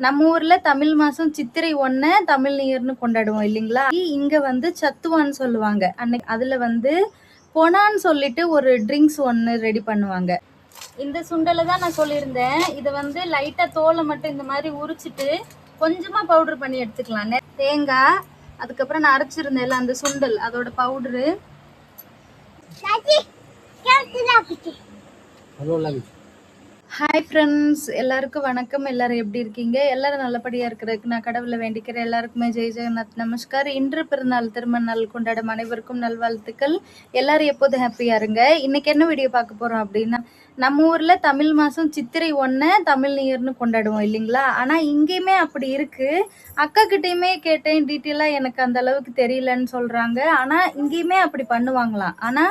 நம்ம ஊர்ல தமிழ் மாசம் சித்திரை 1 தமிழ் நியர்னு கொண்டாடுவோம் இல்லைங்களா? இங்க வந்து சத்துவான்னு சொல்லுவாங்க. அன்னைக்கு அதுல வந்து பொனான்னு சொல்லிட்டு ஒரு ட்ரிங்க்ஸ் ஒன்று ரெடி பண்ணுவாங்க. இந்த சுண்டலை தான் நான் சொல்லியிருந்தேன். இதை வந்து லைட்டா தோலை மட்டும் இந்த மாதிரி உரிச்சிட்டு கொஞ்சமா பவுடர் பண்ணி எடுத்துக்கலாம். தேங்காய், அதுக்கப்புறம் நான் அரைச்சிருந்தேன்ல அந்த சுண்டல், அதோட பவுடரு. ஹாய் ஃப்ரெண்ட்ஸ், எல்லாருக்கும் வணக்கம். எல்லாரும் எப்படி இருக்கீங்க? எல்லாரும் நல்லபடியா இருக்கிறதுக்கு நான் கடவுளை வேண்டிக்கிறேன். எல்லாருக்குமே ஜெய் ஜெகநாத் நமஸ்கார். இன்று பிறநாள் திருமண நாள் கொண்டாடும் அனைவருக்கும் நல்வாழ்த்துக்கள். எல்லாரும் எப்போதும் ஹாப்பியா இருங்க. இன்னைக்கு என்ன வீடியோ பார்க்க போறோம் அப்படின்னா, நம்ம ஊர்ல தமிழ் மாசம் சித்திரை 1 தமிழ் நியர்னு கொண்டாடுவோம் இல்லைங்களா? ஆனா இங்கேயுமே அப்படி இருக்கு. அக்கா கிட்டயுமே கேட்டேன், டீட்டெயிலா எனக்கு அந்த அளவுக்கு தெரியலன்னு சொல்றாங்க. ஆனா இங்கேயுமே அப்படி பண்ணுவாங்களாம். ஆனா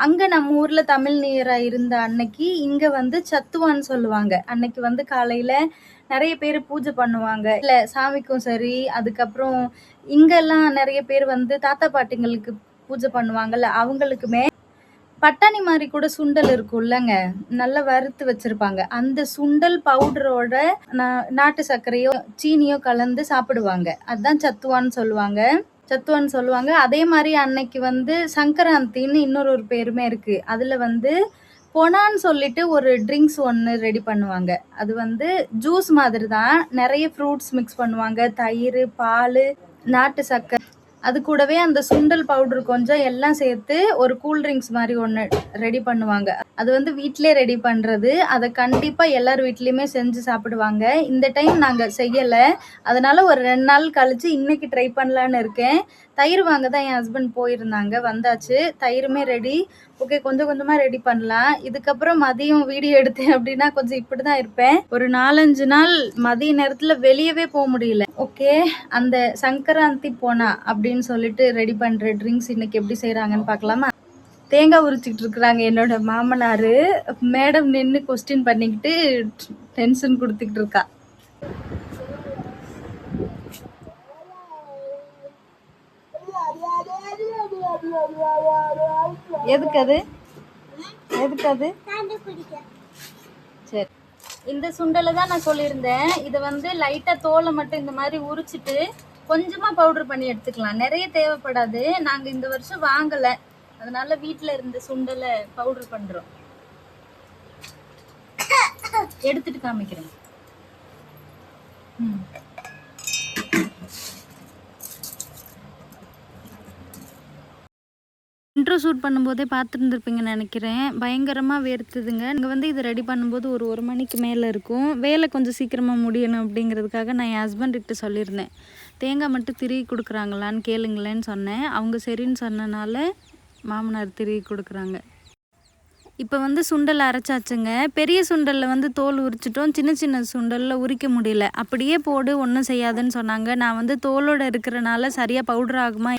அங்க நம்ம ஊர்ல தமிழ் நியரா இருந்த அன்னைக்கு இங்க வந்து சத்துவான்னு சொல்லுவாங்க. அன்னைக்கு வந்து காலையில நிறைய பேர் பூஜை பண்ணுவாங்க. இல்ல சாமிக்கும் சரி, அதுக்கப்புறம் இங்கெல்லாம் நிறைய பேர் வந்து தாத்தா பாட்டிங்களுக்கு பூஜை பண்ணுவாங்கல்ல, அவங்களுக்குமே பட்டாணி மாதிரி கூட சுண்டல் இருக்கும்லங்க, நல்லா வறுத்து வச்சிருப்பாங்க. அந்த சுண்டல் பவுடரோட நாட்டு சர்க்கரையோ சீனியோ கலந்து சாப்பிடுவாங்க. அதுதான் சத்துவான்னு சொல்லுவாங்க. அதே மாதிரி அன்னைக்கு வந்து சங்கராந்தின்னு இன்னொரு பேருமே இருக்கு. அதுல வந்து பொனான்னு சொல்லிட்டு ஒரு ட்ரிங்க்ஸ் ஒன்று ரெடி பண்ணுவாங்க. அது வந்து ஜூஸ் மாதிரி தான். நிறைய ஃப்ரூட்ஸ் மிக்ஸ் பண்ணுவாங்க. தயிர், பால், நாட்டு சர்க்கரை, அது கூடவே அந்த சுண்டல் பவுடர் கொஞ்சம் எல்லாம் சேர்த்து ஒரு கூல் ட்ரிங்க்ஸ் மாதிரி ஒன்று ரெடி பண்ணுவாங்க. அது வந்து வீட்டிலே ரெடி பண்ணுறது. அதை கண்டிப்பாக எல்லார் வீட்லேயுமே செஞ்சு சாப்பிடுவாங்க. இந்த டைம் நாங்கள் செய்யலை, அதனால ஒரு 2 நாள் கழிச்சு இன்னைக்கு ட்ரை பண்ணலான்னு இருக்கேன். தயிர் வாங்க தான் என் ஹஸ்பண்ட் போயிருந்தாங்க, வந்தாச்சு. தயிருமே ரெடி. ஓகே, கொஞ்சம் கொஞ்சமாக ரெடி பண்ணலாம். இதுக்கப்புறம் மதியம் வீடியோ எடுத்தேன் அப்படின்னா கொஞ்சம் இப்படி தான் இருப்பேன். ஒரு 4-5 நாள் மதிய நேரத்தில் வெளியவே போக முடியல. ஓகே, அந்த சங்கராந்தி போனா அப்படின்னு சொல்லிட்டு ரெடி பண்ணுற ட்ரிங்க்ஸ் இன்னைக்கு எப்படி செய்கிறாங்கன்னு பார்க்கலாமா? தேங்காய் உரிச்சிக்கிட்டு இருக்கிறாங்க என்னோட மாமனார். மேடம் நின்று கொஸ்டின் பண்ணிக்கிட்டு டென்ஷன் கொடுத்துக்கிட்டு இருக்கா. எதுக்கு அது சரி, இந்த சுண்டலை தான் நான் சொல்லியிருந்தேன். இதை வந்து லைட்டா தோலை மட்டும் இந்த மாதிரி உரிச்சிட்டு கொஞ்சமா பவுடர் பண்ணி எடுத்துக்கலாம். நிறைய தேவைப்படாது. நாங்க இந்த வருஷம் வாங்கல, அதனால வீட்டுல இருந்த சுண்டலை பவுடர் பண்றோம். எடுத்துட்டு காமிக்கிறேன். இன்ட்ரோ ஷூட் பண்ணும்போதே பார்த்துருந்துருப்பீங்கன்னு நினைக்கிறேன். பயங்கரமாக வேர்த்துதுங்க. இங்கே வந்து இதை ரெடி பண்ணும்போது ஒரு மணிக்கு மேலே இருக்கும். வேலை கொஞ்சம் சீக்கிரமாக முடியணும் அப்படிங்கிறதுக்காக நான் என் ஹஸ்பண்ட்கிட்ட சொல்லியிருந்தேன், தேங்காய் மட்டும் திருவி கொடுக்குறாங்களான்னு கேளுங்களேன்னு சொன்னேன். அவங்க சரின்னு சொன்னனால மாமனார் திருவி கொடுக்குறாங்க. இப்போ வந்து சுண்டல் அரைச்சாச்சுங்க. பெரிய சுண்டலில் வந்து தோல் உரிச்சிட்டோம், சின்ன சின்ன சுண்டலில் உரிக்க முடியல. அப்படியே போடு, ஒன்றும் செய்யாதுன்னு சொன்னாங்க. நான் வந்து தோலோடு இருக்கிறனால சரியாக பவுடர் ஆகுமா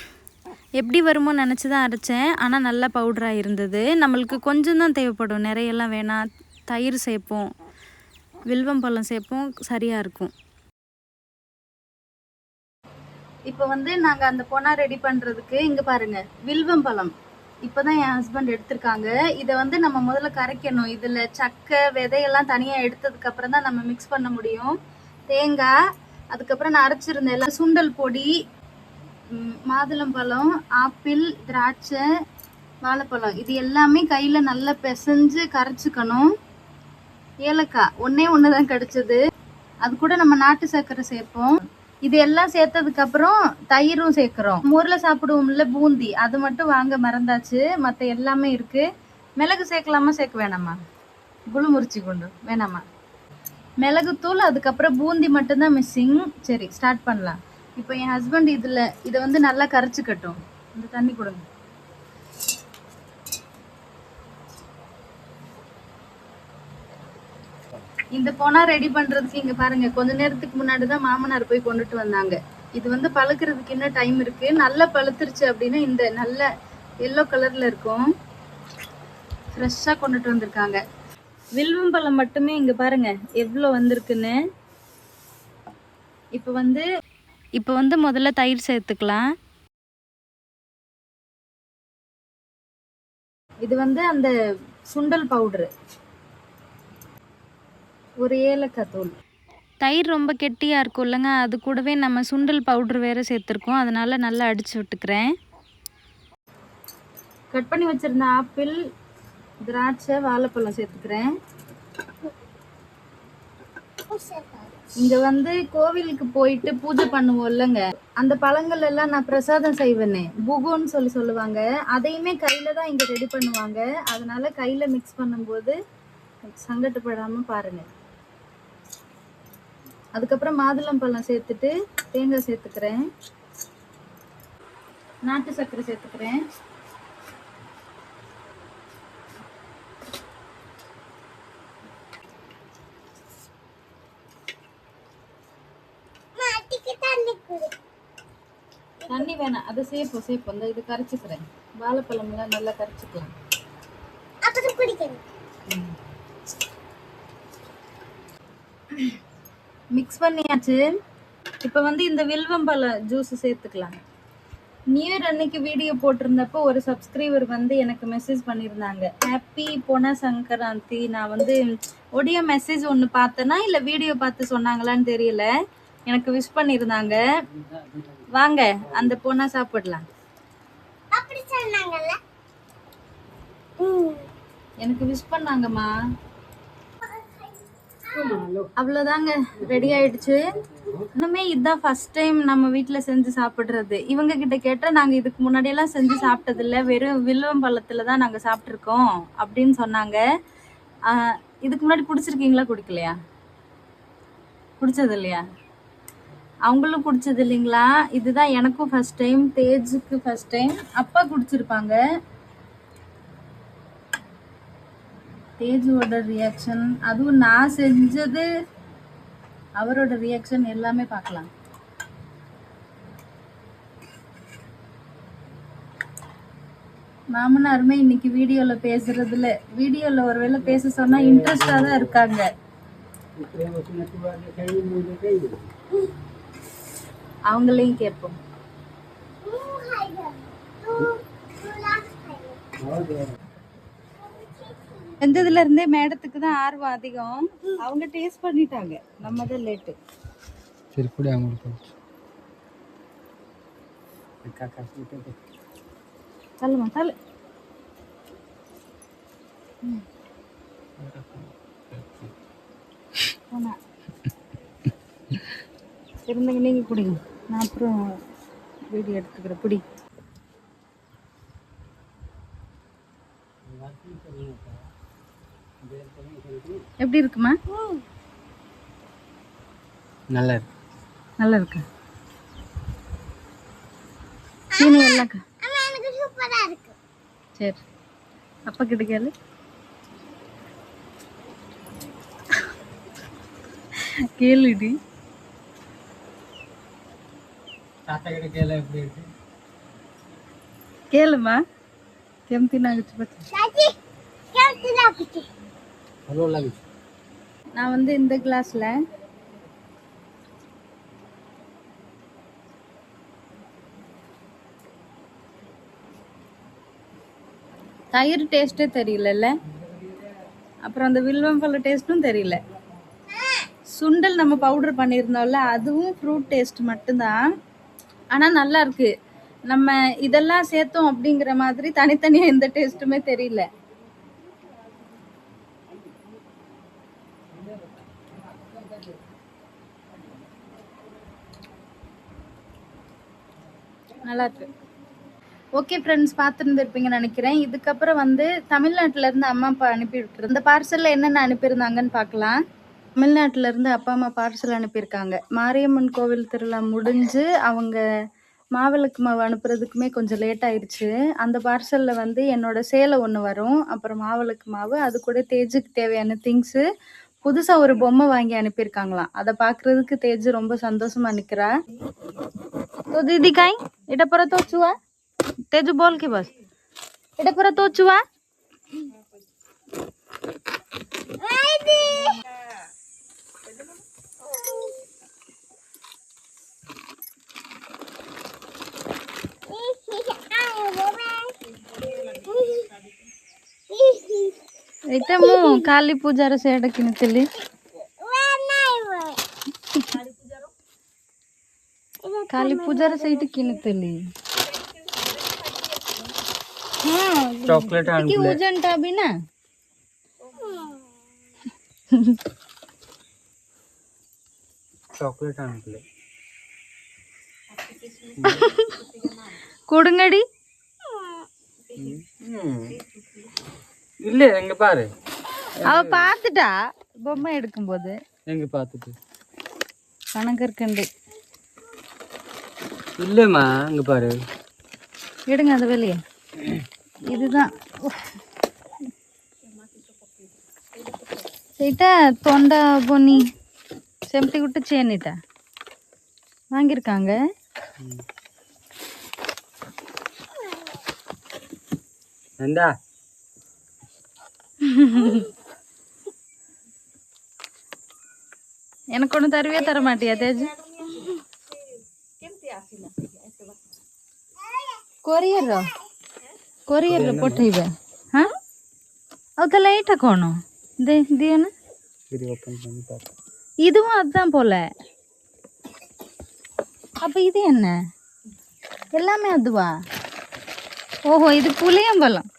எப்படி வருமோ நினச்சி தான் அரைச்சேன். ஆனால் நல்லா பவுடராக இருந்தது. நம்மளுக்கு கொஞ்சம் தான் தேவைப்படும், நிறையெல்லாம் வேணாம். தயிர் சேர்ப்போம், வில்வம் பழம் சேர்ப்போம், சரியாக இருக்கும். இப்போ வந்து நாங்கள் அந்த பொனா ரெடி பண்ணுறதுக்கு இங்கே பாருங்கள், வில்வம் பழம் இப்போ தான் என் ஹஸ்பண்ட் எடுத்திருக்காங்க. இதை வந்து நம்ம முதல்ல கரைக்கணும். இதில் சக்கை விதையெல்லாம் தனியாக எடுத்ததுக்கப்புறம் தான் நம்ம மிக்ஸ் பண்ண முடியும். தேங்காய், அதுக்கப்புறம் நான் அரைச்சிருந்தேன் எல்லாம் சுண்டல் பொடி, மாதுளம்பழம், ஆப்பிள், திராட்சை, வாழைப்பழம், இது எல்லாமே கையில் நல்லா பிசைஞ்சு கரைச்சிக்கணும். ஏலக்காய் ஒன்று தான் கிடச்சிது. அது கூட நம்ம நாட்டு சர்க்கரை சேர்ப்போம். இது எல்லாம் சேர்த்ததுக்கப்புறம் தயிரும் சேர்க்குறோம். ஊரில் சாப்பிடுவோம்ல பூந்தி, அது மட்டும் வாங்க மறந்தாச்சு. மற்ற எல்லாமே இருக்குது. மிளகு சேர்க்கலாமா சேர்க்க வேணாமா? குளுமுறிச்சி கொண்டு வேணாமா? மிளகுத்தூள், அதுக்கப்புறம் பூந்தி மட்டும்தான் மிஸ்ஸிங். சரி, ஸ்டார்ட் பண்ணலாம். இப்போ என் ஹஸ்பண்ட் இதை வந்து நல்லா கரைச்சிக்கட்டும். இந்த தண்ணி கொடுங்க. இந்த பொனா ரெடி பண்ணுறதுக்கு இங்கே பாருங்கள், கொஞ்ச நேரத்துக்கு முன்னாடி தான் மாமனார் போய் கொண்டுட்டு வந்தாங்க. இது வந்து பழுக்கிறதுக்கு இன்னும் டைம் இருக்குது. நல்லா பழுத்துருச்சு அப்படின்னா இந்த நல்ல எல்லோ கலரில் இருக்கும். ஃப்ரெஷ்ஷாக கொண்டுட்டு வந்திருக்காங்க. வில்வம் பழம் மட்டுமே இங்கே பாருங்கள் எவ்வளோ வந்திருக்குன்னு. இப்போ வந்து முதல்ல தயிர் சேர்த்துக்கலாம். இது வந்து அந்த சுண்டல் பவுடரு, ஒரு ஏலக்காய் தூள், தயிர் ரொம்ப கெட்டியாக இருக்கும் இல்லைங்க, அது கூடவே நம்ம சுண்டல் பவுட்ரு வேறு சேர்த்துருக்கோம், அதனால் நல்லா அடித்து விட்டுக்கிறேன். கட் பண்ணி வச்சுருந்த ஆப்பிள், திராட்சை, வாழைப்பழம் சேர்த்துக்கிறேன். இங்கே வந்து கோவிலுக்கு போயிட்டு பூஜை பண்ணுவோம் இல்லைங்க, அந்த பழங்கள் எல்லாம் நான் பிரசாதம் செய்வேனே, புகுன்னு சொல்லுவாங்க, அதையுமே கையில் தான் இங்கே ரெடி பண்ணுவாங்க. அதனால் கையில் மிக்ஸ் பண்ணும்போது சங்கடப்படாமல் பாருங்கள். அதுக்கப்புறம் மாதுளம்பழம் சேர்த்துட்டு தேங்காய் சேர்த்துக்கிறேன், நாட்டு சர்க்கரை சேர்த்துக்கிறேன். தண்ணி வேணாம், அதை சேர்ப்போம் இந்த இது கரைச்சிக்கிறேன். வாழைப்பழம்லாம் நல்லா கரைச்சிக்கலாம். மிக்ஸ் பண்ணியாச்சு. இப்போ வந்து இந்த வில்வம்பழ ஜூஸ் சேர்த்துக்கலாம். நியூ இயர் அன்னைக்கு வீடியோ போட்டிருந்தப்போ ஒரு சப்ஸ்கிரைபர் வந்து எனக்கு மெசேஜ் பண்ணியிருந்தாங்க, ஹாப்பி போன சங்கராந்தி. நான் வந்து ஒடியோ மெசேஜ் ஒன்று பார்த்தேன்னா இல்லை வீடியோ பார்த்து சொன்னாங்களான்னு தெரியல, எனக்கு விஷ் பண்ணியிருந்தாங்க. வாங்க அந்த பொண்ணா சாப்பிடலாம். எனக்கு விஷ் பண்ணாங்கம்மா. அவ்வளோதாங்க, ரெடி ஆயிடுச்சு. இன்னுமே இதுதான் ஃபர்ஸ்ட் டைம் நம்ம வீட்டில் செஞ்சு சாப்பிட்றது. இவங்க கிட்ட கேட்டால் நாங்கள் இதுக்கு முன்னாடியெல்லாம் செஞ்சு சாப்பிட்டதில்ல, வெறும் வில்வம்பழத்தில் தான் நாங்கள் சாப்பிட்ருக்கோம் அப்படின்னு சொன்னாங்க. இதுக்கு முன்னாடி குடிச்சிருக்கீங்களா, குடிக்கலையா? குடிச்சது இல்லையா? அவங்களும் குடிச்சது இல்லைங்களா? இதுதான் எனக்கும் ஃபர்ஸ்ட் டைம், தேஜுக்கு ஃபர்ஸ்ட் டைம். அப்பா குடிச்சிருப்பாங்க. தேஜுவோட ரியாக்ஷன், அதுவும் நான் செஞ்சது, அவரோட ரியாக்ஷன் எல்லாமே பார்க்கலாம். மாமனாருமே இன்னைக்கு வீடியோவில் பேசுறதுல, வீடியோவில் ஒருவேளை பேச சொன்னால் இன்ட்ரெஸ்டாக தான் இருக்காங்க. அவங்களையும் கேட்போம். செஞ்சதுல இருந்தே மேடத்துக்கு தான் ஆர்வம் அதிகம். அவங்க டேஸ்ட் பண்ணிட்டாங்க, நம்ம தான் லேட்டு. சரி கூட அவங்களுக்கு தள்ளுமா தள்ளு. இருந்தங்க, நீங்க குடிங்க, நான் அப்புறம் வீடியோ எடுத்துக்கிறேன். பிடி. எப்படி இருக்குமா? நல்லா இருக்கு. நல்லா இருக்கு. சீனி எல்லாம் சூப்பரா இருக்கு. சரி, அப்பா கிட்ட கேளு. கேளுடி, தாத்தா கிட்ட கேளு எப்படி இருக்கு கேளுமா. କେମିତି ଲାଗୁଛି ଭଲ ଲାଗୁଛି. நான் வந்து இந்த கிளாஸ்ல தயிர் டேஸ்ட்டே தெரியல, அப்புறம் அந்த வில்வம்பழ டேஸ்ட்டும் தெரியல. சுண்டல் நம்ம பவுடர் பண்ணியிருந்தோம்ல, அதுவும் ஃப்ரூட் டேஸ்ட் மட்டும்தான். ஆனால் நல்லா இருக்கு. நம்ம இதெல்லாம் சேர்த்தோம் அப்படிங்கிற மாதிரி தனித்தனியாக எந்த டேஸ்ட்டுமே தெரியல. நல்லா இருக்கு. ஓகே ஃப்ரெண்ட்ஸ், பார்த்துருந்துருப்பீங்கன்னு நினைக்கிறேன். இதுக்கப்புறம் வந்து தமிழ்நாட்டிலேருந்து அம்மா அப்பா அனுப்பி விட்டுரு. இந்த பார்சலில் என்னென்ன அனுப்பியிருந்தாங்கன்னு பார்க்கலாம். தமிழ்நாட்டிலேருந்து அப்பா அம்மா பார்சல் அனுப்பியிருக்காங்க. மாரியம்மன் கோவில் திருவிழா முடிஞ்சு அவங்க மாவிளக்கு மாவு அனுப்புறதுக்குமே கொஞ்சம் லேட் ஆயிடுச்சு. அந்த பார்சலில் வந்து என்னோட சேலை ஒன்று வரும், அப்புறம் மாவிளக்கு மாவு, அது கூட தேஜுக்கு தேவையான திங்ஸு, புதுசாக ஒரு பொம்மை வாங்கி அனுப்பியிருக்காங்களாம். அதை பார்க்குறதுக்கு தேஜு ரொம்ப சந்தோஷமா நிற்கிறா. तो दीदी काई एटा पर तो छुआ तेजू बोल के बस एटा पर तो छुआ ଏଟା ମୁଁ କାଲି ପୂଜାର ସେଟା କିଣିଥିଲି। काली पूजार सहित किनतली हां चॉकलेट की वजन टा भी ना चॉकलेट आणले கொடுங்கடி இல்ல எங்க பாரு அவ பாத்துட்டா பொம்மை எடுக்கும்போது எங்க பாத்துட்டு கணக்கு இருக்குண்டு இல்லம்மா அங்க பாரு எடுங்க அது வெளியே இதுதான் ସେଇଟା தொண்டா பொன்னி செம்பட்டி விட்டு சேனிட்டா வாங்கியிருக்காங்க எந்தா எனக்கு ஒன்று தருவே தர மாட்டியா தேஜ் ಕೊರಿಯರ್ ಕೊರಿಯರ್ ಪಠೇଇବେ हाँ ଆଉ ତାହେଲେ ଏଇଟା କ'ଣ ଦିଅ ନା இது ஓபன் பண்ணி பாரு இதுவும் அதுதான் போல அப்ப இது என்ன எல்லாமே அதுவா ஓஹோ இது புளியம்பழம்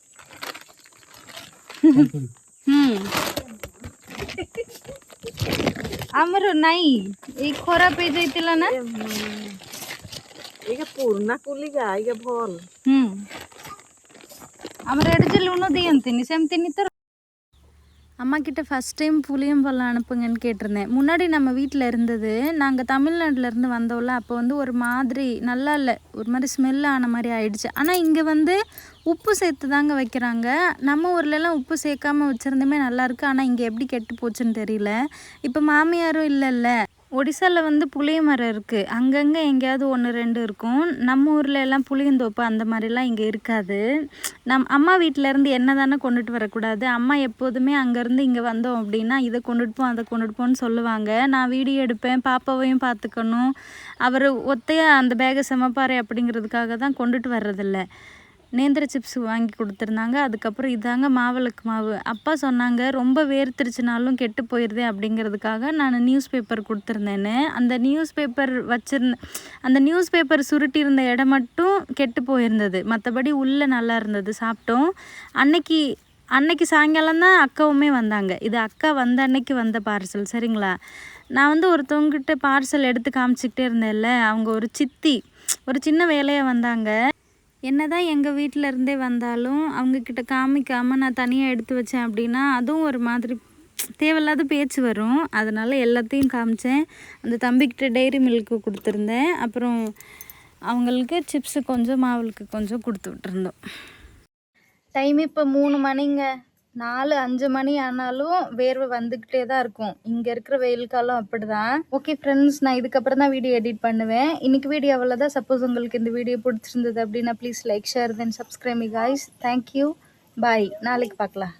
ଆମର ନାଇଁ ଏଇ ଖରାପ ହେଇଯାଇଥିଲା ନା ଏଇଟା ପୁରୁଣା କୁଲିଗା ଏଇଟା ଭଲ ଆମର ଏଠି ଯେ ଲୁଣ ଦିଅନ୍ତିନି ସେମିତି ନି ତ அம்மா கிட்ட ஃபஸ்ட் டைம் புளியம்பழம் அனுப்புங்கன்னு கேட்டிருந்தேன் முன்னாடி நம்ம வீட்டில் இருந்தது நாங்கள் தமிழ்நாட்டிலேருந்து வந்தோம்ல அப்போ வந்து ஒரு மாதிரி நல்லா இல்லை ஒரு மாதிரி ஸ்மெல் ஆன மாதிரி ஆயிடுச்சு ஆனால் இங்கே வந்து உப்பு சேர்த்து தாங்க வைக்கிறாங்க நம்ம ஊர்லலாம் உப்பு சேர்க்காம வச்சுருந்துமே நல்லாயிருக்கு ஆனால் இங்கே எப்படி கெட்டு போச்சுன்னு தெரியல இப்போ மாமியாரும் இல்லைல்ல ஒடிசாவில் வந்து புளிய மரம் இருக்குது அங்கங்கே எங்கேயாவது 1-2 இருக்கும் நம்ம ஊரில் எல்லாம் புளியந்தோப்பு அந்த மாதிரிலாம் இங்கே இருக்காது அம்மா வீட்டிலேருந்து என்ன தானே கொண்டுட்டு வரக்கூடாது அம்மா எப்போதுமே அங்கேருந்து இங்கே வந்தோம் அப்படின்னா இதை கொண்டுட்டு போ அதை கொண்டுட்டு போன்னு சொல்லுவாங்க நான் வீடியோ எடுப்பேன் பாப்பாவையும் பார்த்துக்கணும் அவர் ஒத்தையாக அந்த பேகை சமைப்பார் அப்படிங்கிறதுக்காக தான் கொண்டுட்டு வர்றதில்ல நேந்திர சிப்ஸ் வாங்கி கொடுத்துருந்தாங்க அதுக்கப்புறம் இதாங்க மாவிளக்கு மாவு அப்பா சொன்னாங்க ரொம்ப வேர்த்திருச்சுனாலும் கெட்டு போயிடுதே அப்படிங்கிறதுக்காக நான் நியூஸ் பேப்பர் கொடுத்துருந்தேன்னு அந்த நியூஸ் பேப்பர் அந்த நியூஸ் பேப்பர் சுருட்டியிருந்த இடம் மட்டும் கெட்டு போயிருந்தது மற்றபடி உள்ளே நல்லா இருந்தது சாப்பிட்டோம் அன்னைக்கு சாயங்காலம் தான் அக்காவுமே வந்தாங்க இது அக்கா வந்த அன்னைக்கு வந்த பார்சல் சரிங்களா நான் வந்து ஒருத்தவங்ககிட்ட பார்சல் எடுத்து காமிச்சிக்கிட்டே இருந்தேன்ல அவங்க ஒரு சித்தி ஒரு சின்ன வேலையாக வந்தாங்க என்னதான் எங்கள் வீட்டில் இருந்தே வந்தாலும் அவங்கக்கிட்ட காமிக்காமல் நான் தனியாக எடுத்து வச்சேன் அப்படின்னா அதுவும் ஒரு மாதிரி தேவையில்லாத பேச்சு வரும் அதனால் எல்லாத்தையும் காமிச்சேன் அந்த தம்பிக்கிட்ட டெய்ரி மில்க்கு கொடுத்துருந்தேன் அப்புறம் அவங்களுக்கு சிப்ஸு கொஞ்சம் மாவுளுக்கு கொஞ்சம் கொடுத்து விட்டுருந்தோம் டைம் இப்போ 3 மணிங்க 4-5 மணி ஆனாலும் வேர்வை வந்துக்கிட்டே தான் இருக்கும் இங்கே இருக்கிற வெயில் காலம் அப்படி தான் ஓகே ஃப்ரெண்ட்ஸ் நான் இதுக்கப்புறம் தான் வீடியோ எடிட் பண்ணுவேன் இன்றைக்கி வீடியோ அவ்வளோதான் சப்போஸ் உங்களுக்கு இந்த வீடியோ பிடிச்சிருந்தது அப்படின்னா please like share then subscribe me guys thank you bye நாளைக்கு பார்க்கலாம்